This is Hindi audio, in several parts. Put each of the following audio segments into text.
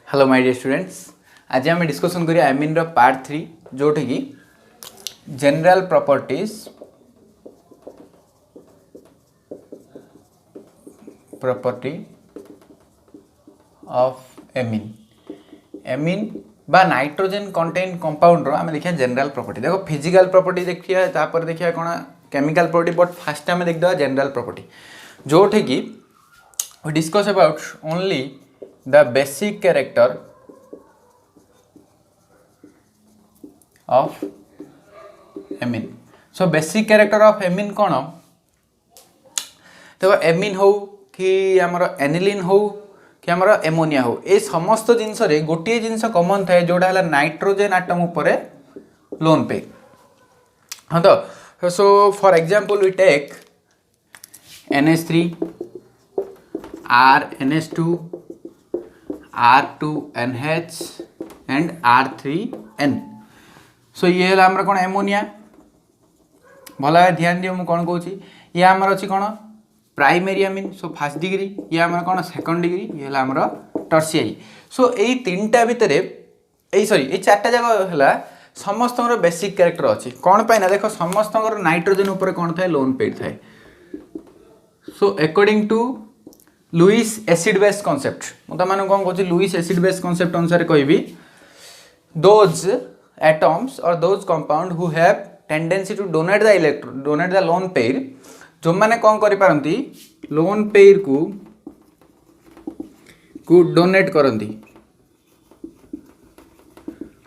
हेलो माय डियर स्टूडेंट्स, आज आम डिस्कसन करिया एमिन रो पार्ट 3 जोठी की general property of amine amine बा नाइट्रोजन कंटेन कंपाउंड रो आम देखिया जनरल प्रॉपर्टी। देखो फिजिकल प्रॉपर्टी देखिया तापर देखिया कोन केमिकल प्रॉपर्टी, बट फास्ट आम देख दवा जनरल प्रॉपर्टी जोठी की we discuss about only the basic character of amine. So basic character of amine कौन? तो एमिन हो कि आमर एनिलिन हो कि आमर एमोनिया हो, ए समस्त जिनस रे गोटे जिनस कॉमन थाए जोड़ा है नाइट्रोजन आटम ऊपर लोन पे। हाँ तो so for example we take NH3 RNH2 R2NH and R3N। So ये है आमर कौन एमोनिया। भला ध्यान दियो, मुझे कौन कहूँ ये आमर अच्छी कौन primary amine, so first degree, ये आमर कौन सेकंड डिग्री, ये है आमर टर्शियरी। सो यही तीनटा भितर ये चार्टा जगह है समस्त बेसिक कैरेक्टर अच्छी कौन पाई ना। देख समस्त नाइट्रोजन ऊपर कौन थाए लोन पेड थाए। So according to Lewis acid base concept, मुझे तुम कौन कहूँ लुईस एसिड बेस कॉन्सेप्ट अनुसार कहि दोज एटम्स और those compound who have tendency to donate the lone pair, जो मैंने कौन करि पारंती लोन पेयर को डोनेट करंती,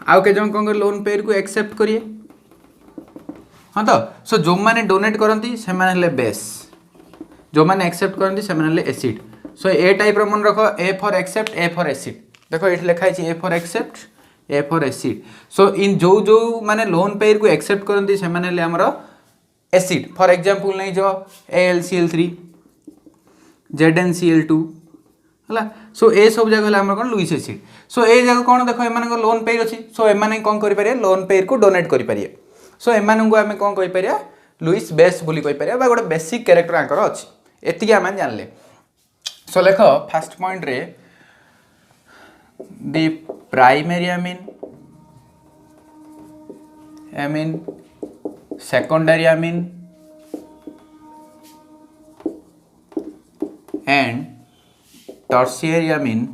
आउ के जन कौन कर लोन पेयर को एक्सेप्ट करिए। हाँ तो सो जो मैंने डोनेट करंती से माने हले बेस, जो मैंने एक्सेप्ट करंती से माने हले एसिड। सो ए टाइप रो मन रखो, A for accept, A for acid. देखो ये लिखा है A for accept, A for acid. So इन जो जो माने लोन पेयर को एक्सेप्ट करंती से माने हले हमरो एसिड। फॉर एग्जांपल नहीं जो AlCl3 ZnCl2 हला। सो ए सब जगह हला हमर कोन लुईस एसिड। सो ए जगह कोन देखो एमान को लोन पेयर अछि, सो एमाने कोन करि परिए लोन पेयर को डोनेट करि परिए। सो एमान को हमें कोन कहि परिया लुईस बेस बोली कहि परिया, बा गोटे बेसिक कैरेक्टर आंकर अछि। एतिके हम जानले। सो लेखो फर्स्ट पॉइंट रे the primary amine secondary amine and tertiary amine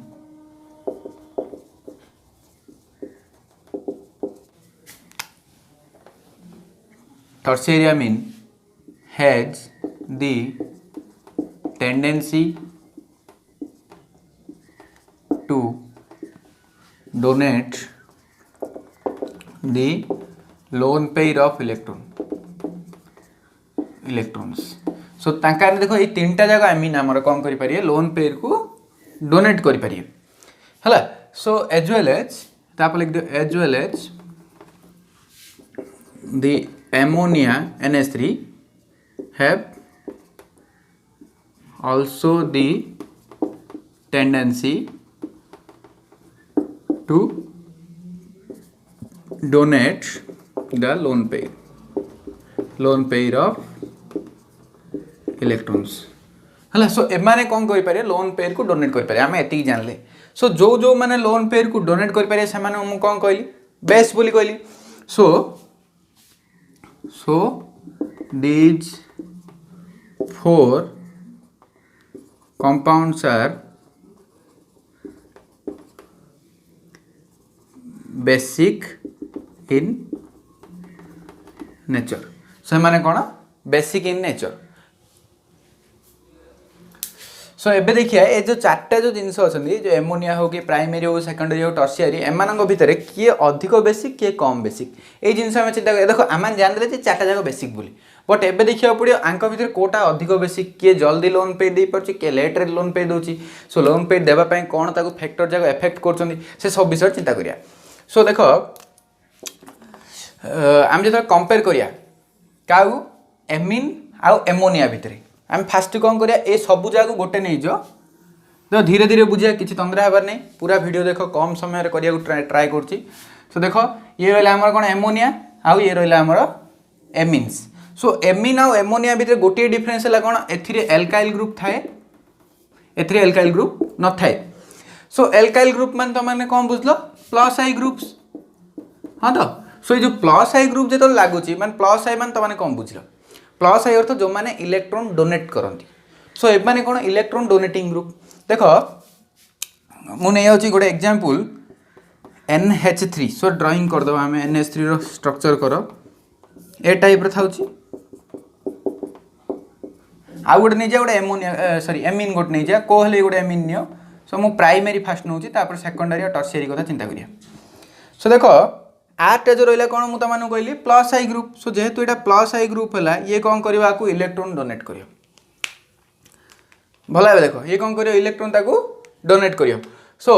has the tendency to donate the lone pair of electrons. So तांकार देखो ये तीनटा जगह एमिन हमर कौन करि परिए लोन पेयर को डोनेट करि परिए हला। सो एज वेल एज तापर लिख दो as well as the ammonia NH3 have also the tendency to donate the lone pair of electrons हला। सो एमाने कौन करि पारे लोन पेयर को डोनेट करि पारे, हमें एति जानले। सो जो जो माने लोन पेयर को डोनेट करि पारे से माने हम कौन कहली बेस बोली कहली। सो these four compounds are basic in nature। सो माने कौन बेसिक इन नेचर। सो एबे देखिए ये जो चार्टा जो जिनस अच्छी जो एमोनिया हो कि प्राइमरी हो सेकेंडरी हो टर्शियरी एमान भितर किए अधिक बेसिक किए कम बेसिक ये जिनस आम चिंता करें। देखो आम जानते जे चार्टा जाक बेसिक बोली, बट एबे देखा पड़ो आंक भितर कोटा अधिक बेसिक किए जल्दी लोन पे दे पार्छ किए लेट्रे लोन पे दूसरी। सो लोन पे देवाई कौन ताको फैक्टर जाक एफेक्ट कर सब विषय चिंता करिया। सो देख आम जो कंपेयर करिया काउ एमिन आउ एमोनिया भितर आम फास्ट कौन करिया ए सबू जगह गोटे नहीं जो तो धीरे धीरे बुझिया किसी तंद्रा हबार नहीं। पूरा वीडियो देख कम समय करिया ट्राए करछि। सो देखो ये रहा आमर कौन एमोनिया आउ ये रहा आमर एमिन्स। सो एमिन आउ एमोनिया भितर गोटे डिफरेंस है कौन एथिरे एल्काइल ग्रुप थाए एथिरे एल्काइल ग्रुप न थाए। सो एल्काइल ग्रुप मान तुम मैंने कौन बुझल प्लस आई ग्रुप्स हाँ तो सो ये जो प्लस आई ग्रुप जो लगुच मान प्लस आई मान तुमने कौन बुझल प्लस आई अर्थ जो मैंने इलेक्ट्रॉन डोनेट करती सो ए मैंने कौन इलेक्ट्रॉन डोनेटिंग ग्रुप देख मुझे गोटे एग्जांपल NH3 सो ड्राइंग करदे आम NH3 रो स्ट्रक्चर कर ए टाइप था आउ गोटे नहीं जा गोटे एमोनिया सॉरी एमिन गोटे नहीं जा को हेले गोटे एमिन नियो सो मु प्राइमरी फास्ट नौची तापर सेकेंडरी और टर्शियरी कथा चिंता करिया सो देखो आर्ट जो रहा कौन मुझे मानू कहली प्लस आई ग्रुप सो जेहेतु यहाँ प्लस आई ग्रुप है ये कौन करवा को इलेक्ट्रॉन डोनेट कर भल भाव देख ये कौन कर इलेक्ट्रॉन ताको डोनेट कर सो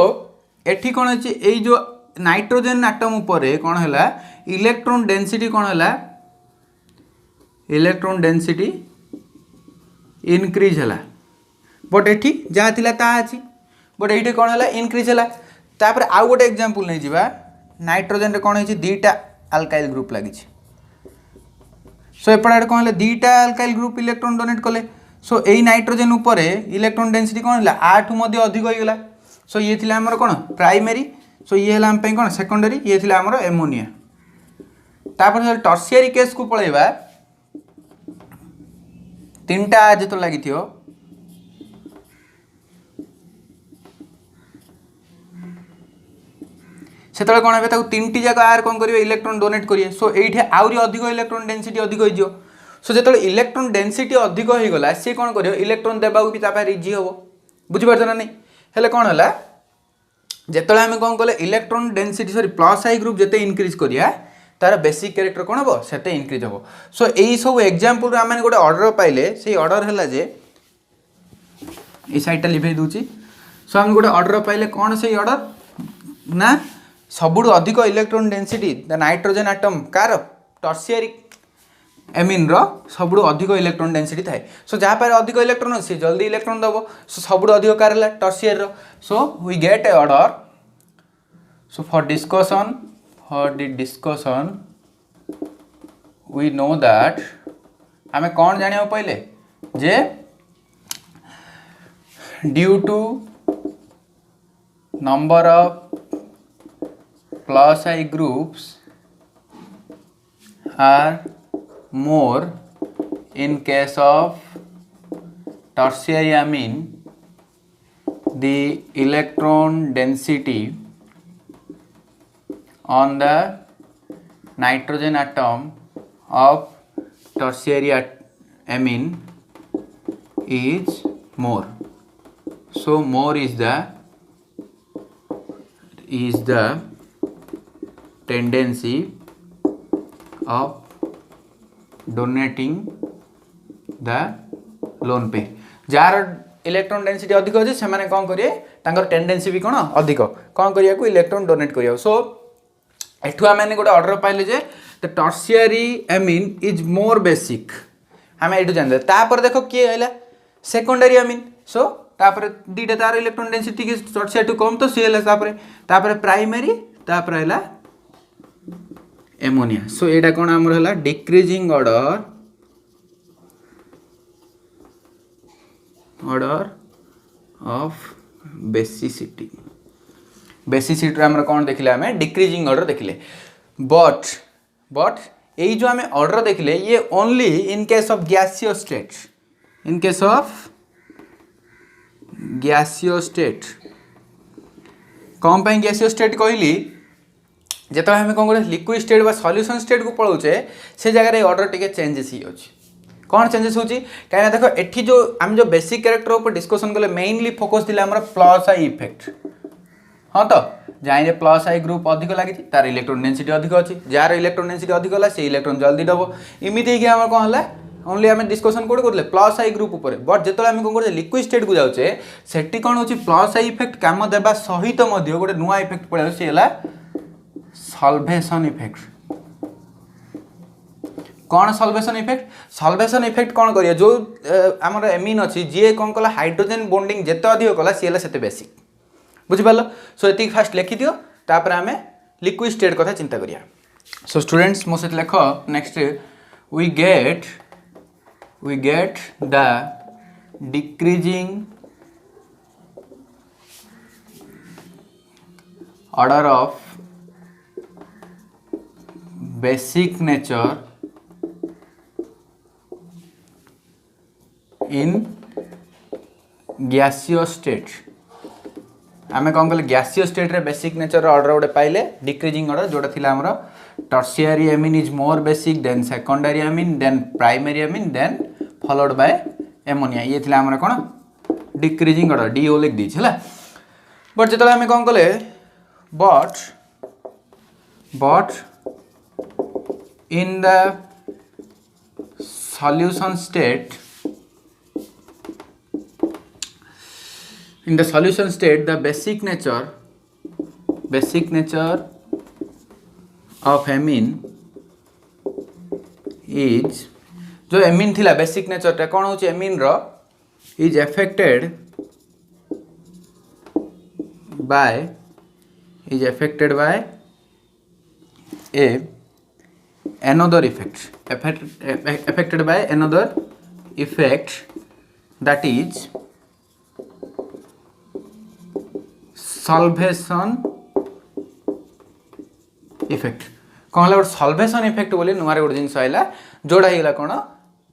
एठी कौन अच्छी यही जो नाइट्रोजन आटम उपरे कौन है इलेक्ट्रॉन डेंसिटी कौन है इलेक्ट्रॉन डेंसिटी इनक्रीज है बट एठी जहाँ थिला ता अछि बट ये कौन है इनक्रीज है तापर आउ गोटे एग्जांपल नहीं जीवा नाइट्रोजन रे कौन है दीटा अल्काइल ग्रुप लगी सो एपटे कौन है दीटा अल्काइल ग्रुप इलेक्ट्रॉन डोनेट कले सो यही नाइट्रोजन उपरे इलेक्ट्रॉन डेंसिटी कौन है आठ मध्य अधिक होगला सो ये थिला हमर कौन प्राइमरी सो ये है आम कौन सेकेंडरी ये थिला हमर एमोनिया तापर टर्शियरी केस को पळेबा तीनटा जो लगी से कौन है तीन टी जाक आर कौन करेंगे इलेक्ट्रॉन डोनेट करेंगे सो ये आहरी अधिक इलेक्ट्रॉन डेंसिटी अधिक हो सो जो इलेक्ट्रॉन डेंसिटी अधिक हो गला सी कौन कर इलेक्ट्रॉन देवा भी इजी हम बुझीपार ना नहीं हेल्ले कौन है जिते आम कौन कले इलेक्ट्रॉन डेंसिटी सॉरी प्लस आई ग्रुप जिते इनक्रीज करिया तार बेसिक कैरेक्टर कौन हम से इनक्रीज हम सो यही सब एग्जांपल आम गोटे ऑर्डर पाइले से ऑर्डर है जे साइडटा लिभे दूची सो आम गोटे ऑर्डर पाइले कौन से ऑर्डर ना सबुठ अधिक electron density the nitrogen atom कार टर्शियरी एमिन रो सबुठ अधिक इलेक्ट्रॉन डेंसिटी थाए सो जहाँ पर अधिक इलेक्ट्रॉन अच्छे जल्दी इलेक्ट्रॉन दब सो सबुठ अधिक कार है टर्शियरी रो so we get a order so for the discussion we know that आमे कौन जानिया पहले जे due to number of plus I groups are more in case of tertiary amine the electron density on the nitrogen atom of tertiary amine is more so more is the tendency of donating the lone pair jar electron density अधिक अच्छे से मैंने कौन करेंगे तांकर टेंडेंसी भी कौन अधिक कौन करिया को इलेक्ट्रॉन डोनेट करिया सो एठू आम गोटे ऑर्डर पाइले जे the tertiary amine is more basic आम ये जानते तापर देख किए है सेकेंडरी एमिन सो तापर दीटा तार इलेक्ट्रॉन डेंसिटी टर्शियरी टू कम तो सी है प्राइमरी तापर है एमोनिया सो यहाँ कौन आमर है डिक्रीजिंग ऑर्डर ऑफ बेसिसिटी आम कौन देखिले आम डिक्रीजिंग ऑर्डर देखिले बट यही जो आम ऑर्डर देखिले ये only in case of gaseous state in case of gaseous state कौन पाई गैसियो स्टेट कहली जिते आम कौन कर लिक्विड स्टेट बा सॉल्यूशन स्टेट को पलाऊे से जगह ऑर्डर टिके चेंजेस ही अच्छे कौन चेंजेस होची कहीं देख एठी जो आम जो बेसिक कैरेक्टर ऊपर डिस्कशन कले मेनली फोकस थिला हमर प्लस आई इफेक्ट हाँ तो जहाँ प्लस आई ग्रुप अधिक लगी तार इलेक्ट्रॉन डेंसिटी अधिक अच्छी जार इलेक्ट्रॉन डेंसिटी अधिक है से इलेक्ट्रॉन जल्दी दब इमिति आम कौन है ओनली आम डिस्कशन कौट करें प्लस आई ग्रुप उपर बट जो आम कौन कर लिक्विड स्टेट को जाऊे सेठी कौन हो प्लस आई इफेक्ट काम देवा सहित गोटे नुआ इफेक्ट पड़े सी है सल्वेशन इफेक्ट कौन सल्वेशन इफेक्ट कौन करिया जो आमर एमिन अच्छी जी कौन कला हाइड्रोजन बॉन्डिंग जिते अधिक कला सी है से बेसिक बुझिपार सो ये फास्ट लिखि दियो तापर आम लिक्विड स्टेट कथा चिंता करिया सो स्टूडेंट्स मो से लेख next we get the decreasing order of basic nature in gaseous state आमे कौन कले gaseous state रे basic nature order गोटे पाइले decreasing order जोटा थिला हमरो tertiary amine is more basic than secondary amine then primary amine then followed by ammonia ये थिला हमरो कोन decreasing order DO लिख दी छला बट जेतला आमे कौन कले but in the solution state the basic nature of amine is जो amine थिला basic nature टा कोन होची amine row is affected by another effect affected by another effect that is solvation effect कौन है solvation effect बोले नुआरे गोटे जिनस आइला जोड़ा हिला कोन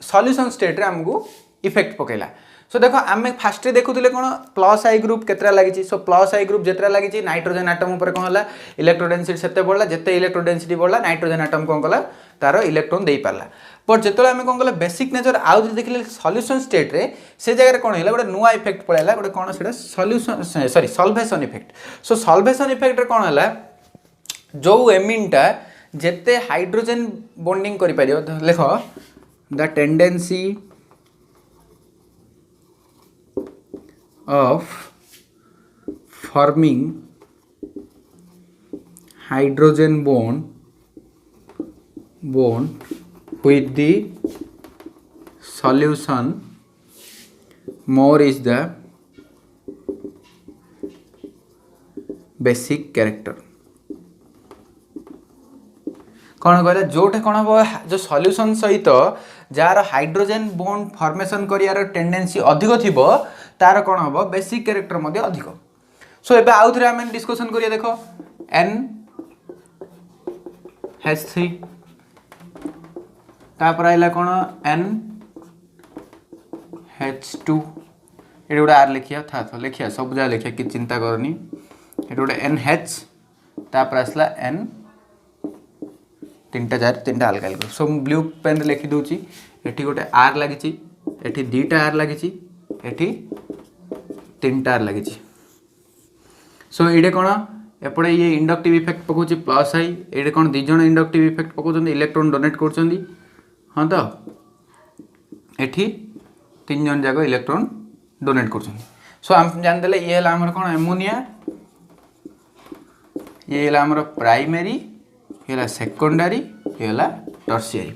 सॉल्यूशन स्टेट रे हमको इफेक्ट पकेला सो देखो आमे फास्ट देखुले कोन प्लस आई ग्रुप केतरा लागिची सो प्लस आई ग्रुप जेतरा लागिची नाइट्रोजन एटम ऊपर कोन हला इलेक्ट्रॉन डेंसिटी सेते बढ़ला जेते इलेक्ट्रॉन डेंसिटी बढ़ला नाइट्रोजन एटम कोन कला तारो इलेक्ट्रॉन देई पारला पर जेतले आमे कोन कला बेसिक नेचर आउ जे देखले सॉल्यूशन स्टेट रे से जगह रे कोन हला गोटे नुवा इफेक्ट पळैला गोटे कोन सेटा solution sorry solvation effect so solvation effect रे कोन हला जो एमिन टा जेते हाइड्रोजन बॉन्डिंग करि पारियो देखो the tendency of forming hydrogen bond with the solution more is the basic character कौन कहला जोटे कौन हम जो सॉल्यूशन सहित जार हाइड्रोजन बॉन्ड फॉर्मेशन करियार टेंडेंसी अधिक थिबो तार कौन हम बेसिक कैरेक्टर मध्य अधिक सो एबे आउ थरे हम डिस्कशन करिया देखो NH3 तापर आइला कौन NH2 एटा गोटे आर लिखिया था तो लिखिया सब जा लिखिया कि चिंता करनी एटा गोटे NH तापर आसला N तीनटा अलग अलग सो ब्लू पेन लिखि दूची एठी गोटे आर लागिची एठी दीटा आर लागिची एठी तीनटा आर लागिची सो एडे कोन एपडे ये इंडक्टिव इफेक्ट पकोची प्लस आई एडे कोन दी जण इंडक्टिव इफेक्ट पकोचंदी इलेक्ट्रॉन डोनेट करचंदी हां तो एठी तीन जण जागो इलेक्ट्रॉन डोनेट करचंदी सो हम जान देले ये हला हमर कोन एमोनिया ये हला हमर प्राइमरी ये सेकेंडरी ये टर्शियरी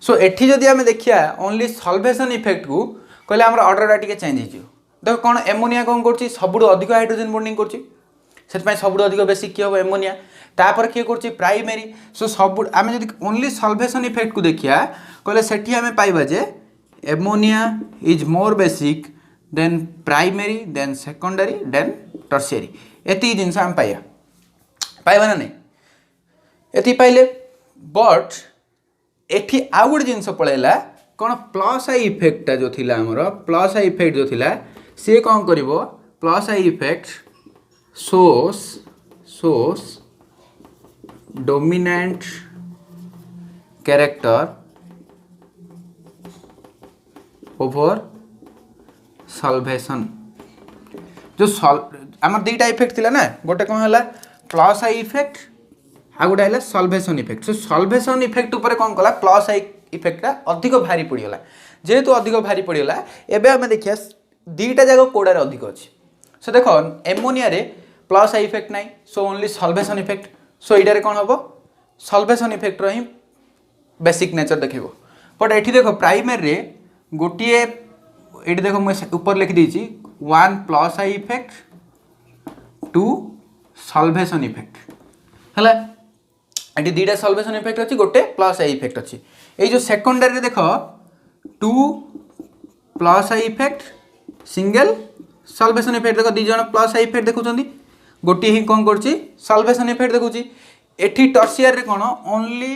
सो एठी जदि आमे देखिया ओनली सॉल्वेशन इफेक्ट को कहले हमर ऑर्डर टिके चेंज हिजो देखो कोन एमोनिया कोन करची सबुडो अधिक हाइड्रोजन बॉन्डिंग करची सेट पय सबुडो अधिक बेसिक की हो एमोनिया तापर की करची प्राइमरी सो सबुड आमे जदि ओनली सॉल्वेशन इफेक्ट को देखिया कहले सेठी आमे पाइबा जे ammonia is more basic than primary than secondary than tertiary एती जिंस हम पाइबा ना नहीं एथि पाइले बट एठी आउ गोटे जिनस पळैला कोन प्लस आई इफेक्ट जो थिला हमर प्लस आई इफेक्ट जो थिला से कोन करिवो plus I effect shows dominant character over solvation जो हमर दुईटा इफेक्ट थिला ना गोटे कोन हला प्लस आई इफेक्ट आ गोटे है solvation effect so solvation effect ऊपर कौन कला प्लस आई इफेक्टा अधिक भारी पड़गला जेहेतु अधिक भारी पड़गला एबे हमें देखिया दीटा जाक कोड़ार अधिक अच्छी सो देखो एमोनिया रे प्लस आई इफेक्ट नाई so only solvation effect so यहाँ कौन हम सॉल्वेशन इफेक्ट रो ही बेसिक नेचर देखो बट ये देखो प्राइमरी रे गोटे ये देखो मुझे ऊपर लिखी देती 1 plus I effect 2 solvation effect है ये दुईटा सॉल्वेशन इफेक्ट अच्छी गोटे प्लस आई इफेक्ट अच्छी ये जो सेकेंडरी देख 2 plus I effect single solvation effect देख दी जन प्लस आई इफेक्ट देखुं गोटे ही कौन कर सल्वेशन इफेक्ट देखुची एठी टर्शियर रे कौन ओनली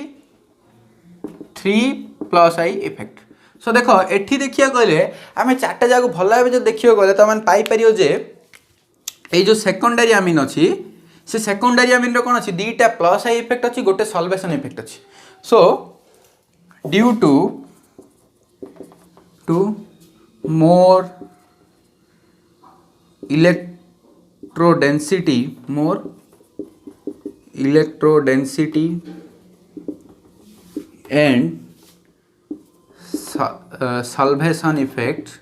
3 + I इफेक्ट। सो देख एठी देखिया गले आम चार्टा जाक भल भाव जो देखिए गले तो मैंने पाइपर जे ये जो सेकेंडरी अमीन अच्छी से सेकेंडरी अमीन कौन अच्छी दीटा +I इफेक्ट अच्छी गोटे सल्वेशन इफेक्ट अच्छी। So due to more electrodensity and salvation effect,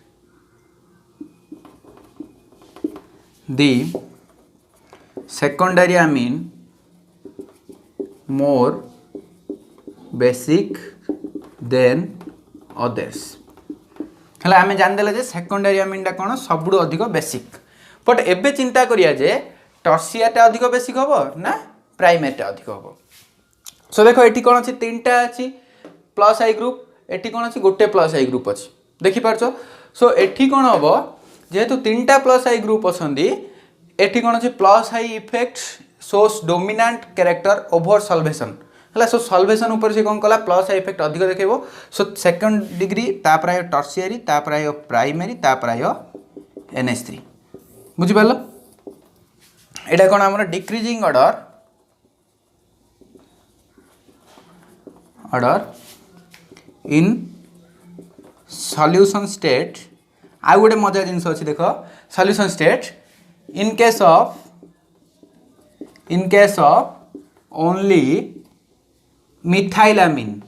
the secondary amine more basic than others। हेला आम जानदेला जे सेकेंडरी अमीनटा कौन सबुठ अधिक बेसिक बट एबे चिंता करिया जे टर्शियरटा अधिक बेसिक हम ना प्राइमेरीटा अधिक हम। सो देखो ये कौन अच्छी 3टा अच्छी +I ग्रुप एटी कौन अच्छी गोटे +I ग्रुप अच्छी देखिपार। सो एटी कौन हम जेहेतु 3टा +I ग्रुप अच्छा एटी कौन अच्छी +I effect source dominant character over salvation है। सो सल्वेशन उपर से कौन कला +I इफेक्ट अधिक देखो। सो सेकंड डिग्री तापर आयो टर्शियरी तापर आयो प्राइमरी तापर आयो NH3 बुझिपाल। एटा कौन आमर decreasing order in solution state. आ गोटे मजा जिनस अच्छी देख solution state in case of only methylamine.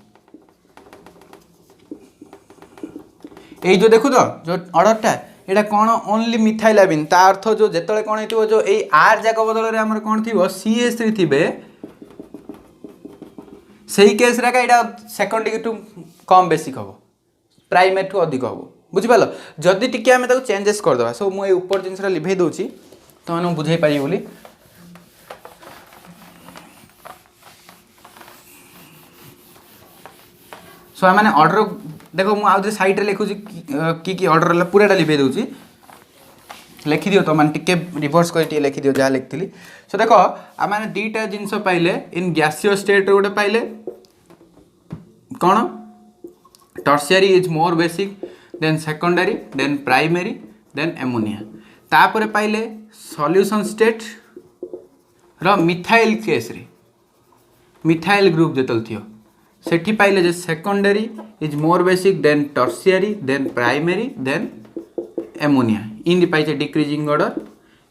ये जो देखु तो जो ऑर्डरटा एटा कौन ओनली मिथाइलामिन ता अर्थ जो जेतले कौन हेतिबो जो ए R जाक बदल रे हमर कौन थिबो CH3 थिबे सही केस रे का एटा सेकंड डिग्री टू कम बेसिक हबो प्राइमेरी टू अधिक हबो बुझिपाल। जदि टिके आमे ताको चेंजेस कर दबा। सो मु ए ऊपर जिनसरा लिभे दोची तो माने बुझाई पारी बोली। सो मैंने ऑर्डर देखो मुझे आउे साइड रे लिखुची कि ऑर्डर पूराटा लिभे दूची लिखि दियो तो मैंने टिके रिवर्स कर लिखि दियो जहाँ लिखी। सो देखो आम दीटा जिनस पाइले इन गैसियो स्टेट गोटे पाइले कौन tertiary is more basic than secondary than primary than ammonia. तापर पाइले सॉल्यूशन स्टेट रो मिथाइल केस रे मिथाइल ग्रुप जेतल थियो सेठी पाइले जे secondary is more basic than tertiary than primary than ammonia इन पाइचे डिक्रीजिंग ऑर्डर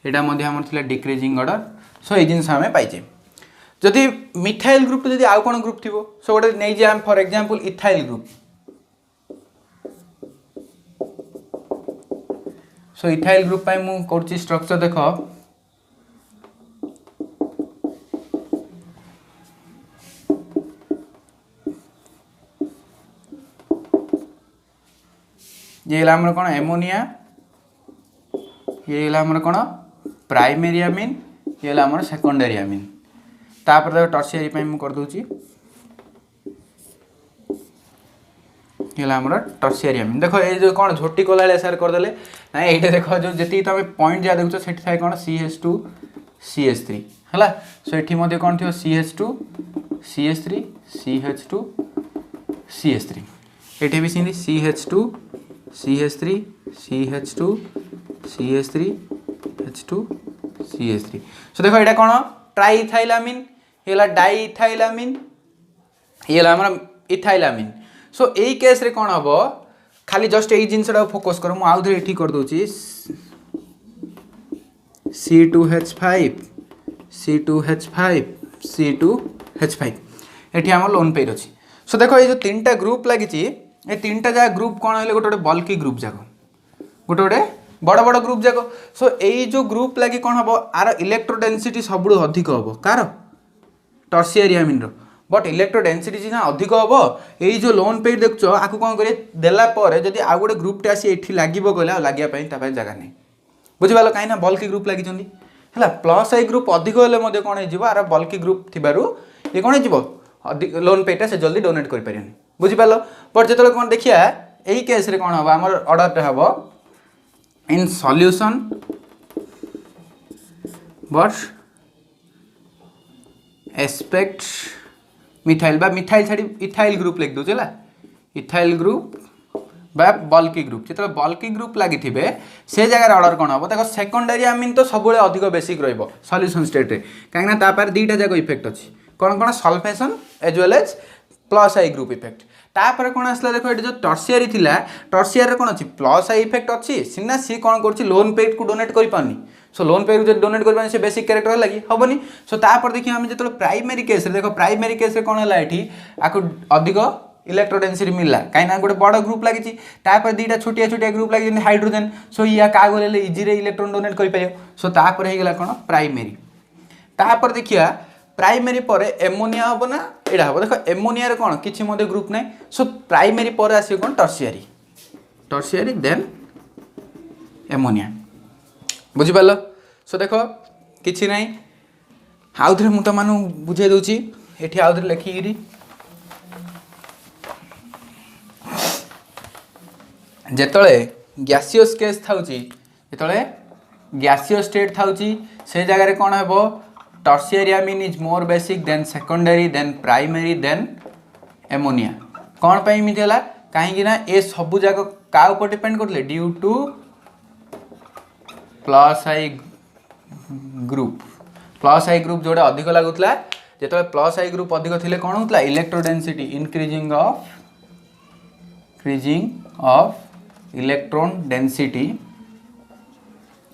एटा मध्ये हमर थिला डिक्रीजिंग ऑर्डर। सो ए जिनस आमे पाइचे जदि मिथाइल ग्रुप जदि आउ कोन ग्रुप थिबो सो गोटे नै जे आम for example ethyl group. So ethyl group पाई मु करछि स्ट्रक्चर देखो ये हमर कौन एमोनिया ये हमर कौन प्राइमरी अमीन ये हमर सेकेंडरी अमीन तापर देखो टर्शियरी पे मु कर दूची ये हमर टर्शियरी अमीन। देखो ये जो कौन झोटी कोला सर कर देले ना ये देखो जो जति तमे पॉइंट जा देखो सेठी थाय कौन CH2 CH3 हला। सो एठी मध्ये कौन थियो CH2 CH3 CH2 CH3 एठी भी Sindi CH2 CH3 CH2 CH3 H2 CH3। सो देखो एटा कौन ट्राइइथाइलामिन ये डाइइथाइलामिन ये हमर इथाइलामिन। सो यही केस रे कौन हम खाली जस्ट यही जिनसटा फोकस कर मु आउ थे एठी कर दोची C2H5 C2H5 C2H5 एठी हमर लोन पेयर अछि। सो देखो ये जो 3टा ग्रुप लागि ये 3टा जगह ग्रुप कौन है गोटे बल्कि ग्रुप जाक गोटे बड़ बड़ ग्रुप जाक। सो यही जो ग्रुप लगी कौन हम आर इलेक्ट्रो डेंसिटी सब अधिक हम कार tertiary amine but electro density सीना अधिक हम यही जो लोन पेड देखुच आपको कौन कर देला जदि आउ गोटे ग्रुपटे आसी ये लगे कहले लगे जगह नहीं बुझिपाल कहीं बल्कि ग्रुप लगी है +I ग्रुप अधिक हेल्ले कौन हो बल्कि ग्रुप थी ये कौन हो लोन पेटा से जल्दी डोनेट कर बुझिपाल। बट जो कौन देखिए यही केस रे कौन हम आम ऑर्डर हम in solution but aspect methyl बा मिथाइल छाड़ी इथाइल ग्रुप लिख दो चला इथाइल ग्रुप बा बल्की ग्रुप जो बल्की ग्रुप लगी से जगह ऑर्डर कौन हम देखो सेकेंडरी अमीन तो सब अधिक बेसिक रल्यूशन स्टेट रे कहीं दुईटा जाक इफेक्ट अच्छी कौन कौन सल्फेसन एज वेल एज प्लस आई ग्रुप इफेक्ट तापर कौन आसला देखो ये जो टर्सियरी थिला टर्सियरी कौन अच्छी प्लस आई इफेक्ट अच्छी सीना सी कौन कर लोन पेड को डोनेट कर पानी सो लोन पेड को डोनेट कर पानी से बेसिक कैरेक्टर लगी हेनी सो तापर देखिए आम जो प्राइमेरी केस देखो प्राइमेरी केस कौन है ये आपको अधिक इलेक्ट्रोडेंसिटी मिलला कहीं गोटे बड़ ग्रुप लगी दुईटा छोटिया छोटिया ग्रुप लगी हाइड्रोजेन सो या क्या गले इजी इलेक्ट्रोन डोनेट कर सो तापर होगा कौन प्राइमेरी तापर देखिया प्राइमेरी पर एमोनिया हम ना यहाँ हम देख एमोनिया कौन किसी ग्रुप ना सो प्राइमेरी पर आस कौन टर्सियरी टर्सियरी देन एमोनिया बुझिपाल सो देख कि ना आउ थे मुझे तुम बुझे दूसरी ये आउ थे लिखिकी जेतले गैसियस केस थाउची जेतले गैसियस स्टेट थाउची से जगह कौन हे tertiary amine is more basic than secondary than primary than ammonia कौन पे इमिति होला कहीं ना ये सब जाक का ऊपर डिपेंड करते due to plus I group जोड़ा अधिक लगुला जो प्लस आई ग्रुप अधिक थे कौन होता electro density increasing of electron density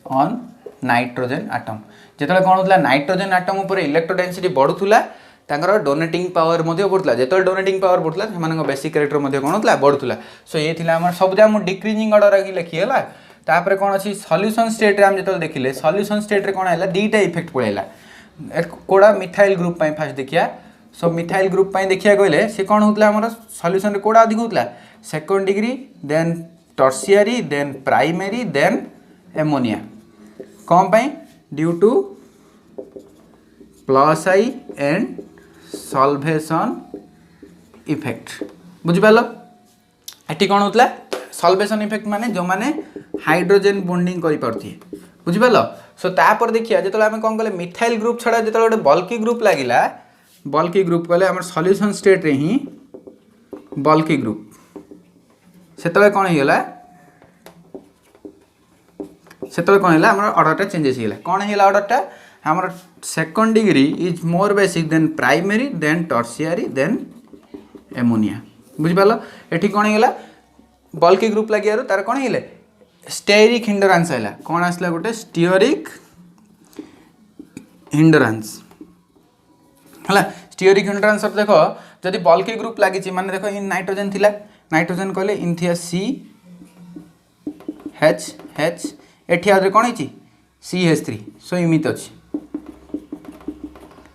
on nitrogen atom जिते कौन होता नाइट्रोजन आटम उपर इलेक्ट्रो डेंसिटी बढ़ुला तांकर डोनेटिंग पावर बढ़ुला जो डोनेटिंग पावर बढ़ुला से बेसिक कैरेक्टर कौन होता बढ़ुला सो ये सब जगह डिक्रीजिंग ऑर्डर लिखीगला तापर कौन अच्छी सॉल्यूशन स्टेट आम जो देखिले सॉल्यूशन स्टेट रे कौन है दुईटा इफेक्ट पड़ेगा कोड़ा मिथाइल ग्रुप फास्ट देखिया सो मिथाइल ग्रुप देखिया कहले सी कौन होता है सॉल्यूशन रे कोड़ा अधिक होता second degree than tertiary than primary than ammonia कौन पाई due to plus I and solvation effect बुझिपाल ये कौन होता सल्वेशन इफेक्ट माने जो माने हाइड्रोजेन बॉन्डिंग करि पारथि बुझिपाल सो तापर देखिया जेतले आमे कोन कले मिथाइल ग्रुप छडा जेतले गोटे बल्की ग्रुप लागिला बल्की ग्रुप कले हमर सॉल्यूशन स्टेट रे ही बल्की ग्रुप सेतले कोन हेला सेतले कोन हेला हमर ऑर्डर टा चेंजेस हेला कोन हेला ऑर्डर टा हमर second degree is more basic than primary than tertiary than ammonia बुझिपाल एठी कोन हेला बल्की ग्रुप लगियारो तार कोन हेले स्टेरिक हिंडरांस है कौन आसला गोटे स्टीयरिक हिंडरांस है स्टीयरिक हिंडरांस देख जदि बल्की ग्रुप लगी माने देख इन नाइट्रोजन थिला नाइट्रोजन कहले इन थिया सी एच एच एठी आदरे कौन है CH3 सो इमित अच्छी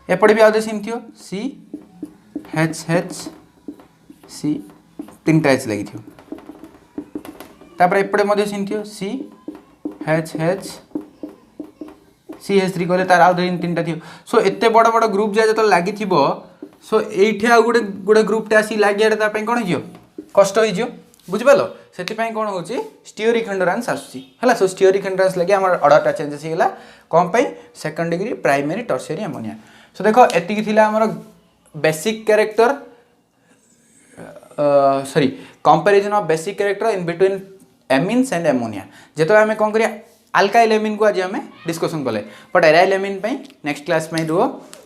एपटे भी आदे सेम थियो CH C तीन एच लगी थियो तापर एपटे मध्य सीन थियो CH3 कहले तार आउ तीन टा थियो सो एते बड़ बड़ ग्रुप जा जतो लागि थिबो सो एठी आ गुडे गुडे ग्रुप टा आसी लागियाडे ता पई कोन हियो कष्ट होई जियो बुझि पालो सेति पई कोन होची स्टीयरिक हिंडरांस आसी हला सो स्टीयरिक हिंडरांस लागि हमर ऑर्डर टा चेंजेस हिला कोन पई second degree primary tertiary ammonia so देखो एति कि थिला हमर basic character sorry comparison of basic character in between amines and ammonia जो आम कौन करिया अल्काइल एमिन को आज आम डिस्कसन कले but aryl amine next class में रुह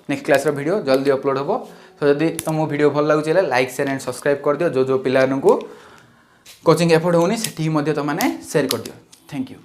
नेक्स्ट क्लास वीडियो जल्दी अपलोड हो तो जदि तुम वीडियो भल लगे लाइक शेयर एंड सब्सक्राइब कर दियो जो जो पिला कोचिंग एफोर्ड होनी से तुमने शेयर कर दियो थैंक यू।